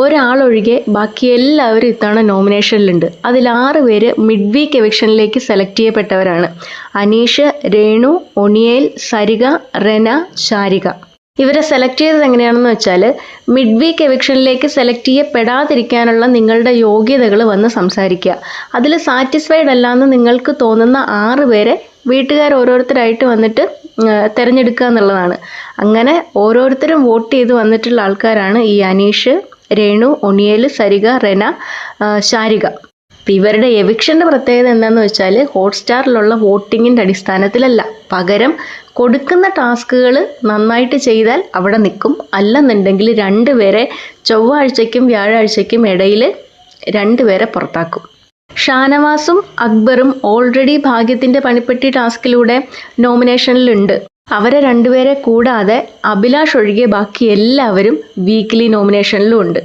ഒരാളൊഴികെ ബാക്കി എല്ലാവരും ഇത്തവണ നോമിനേഷനിലുണ്ട്. അതിൽ 6 പേര് മിഡ് വീക്ക് എവിക്ഷനിലേക്ക് സെലക്ട് ചെയ്യപ്പെട്ടവരാണ്. അനീഷ്, രേണു, ഒണിയേൽ, സരിക, റെന, ശാരിക. ഇവരെ സെലക്ട് ചെയ്തത് എങ്ങനെയാണെന്ന് വെച്ചാൽ, മിഡ് വീക്ക് എവിക്ഷനിലേക്ക് സെലക്ട് ചെയ്യപ്പെടാതിരിക്കാനുള്ള നിങ്ങളുടെ യോഗ്യതകൾ വന്ന് സംസാരിക്കുക. അതിൽ സാറ്റിസ്ഫൈഡ് അല്ലാന്ന് നിങ്ങൾക്ക് തോന്നുന്ന 6 പേരെ വീട്ടുകാർ ഓരോരുത്തരായിട്ട് വന്നിട്ട് തിരഞ്ഞെടുക്കുക എന്നുള്ളതാണ്. അങ്ങനെ ഓരോരുത്തരും വോട്ട് ചെയ്ത് വന്നിട്ടുള്ള ആൾക്കാരാണ് ഈ അനീഷ്, രേണു, ഒണിയേൽ, സരിക, റെന, ശാരിക. ഇവരുടെ എവിക്ഷൻ്റെ പ്രത്യേകത എന്താണെന്ന് വെച്ചാൽ, ഹോട്ട്സ്റ്റാറിലുള്ള വോട്ടിങ്ങിൻ്റെ അടിസ്ഥാനത്തിലല്ല, പകരം കൊടുക്കുന്ന ടാസ്കുകൾ നന്നായിട്ട് ചെയ്താൽ അവിടെ നിൽക്കും. അല്ലെന്നുണ്ടെങ്കിൽ 2 പേരെ ചൊവ്വാഴ്ചയ്ക്കും വ്യാഴാഴ്ചയ്ക്കും ഇടയിൽ 2 പേരെ പുറത്താക്കും. ഷാനവാസും അക്ബറും ഓൾറെഡി ഭാഗ്യത്തിൻ്റെ പണിപ്പെട്ടി ടാസ്കിലൂടെ നോമിനേഷനിലുണ്ട്. അവരെ 2 പേരെ കൂടാതെ അഭിലാഷ് ഒഴികെ ബാക്കി എല്ലാവരും വീക്ക്ലി നോമിനേഷനിലും ഉണ്ട്.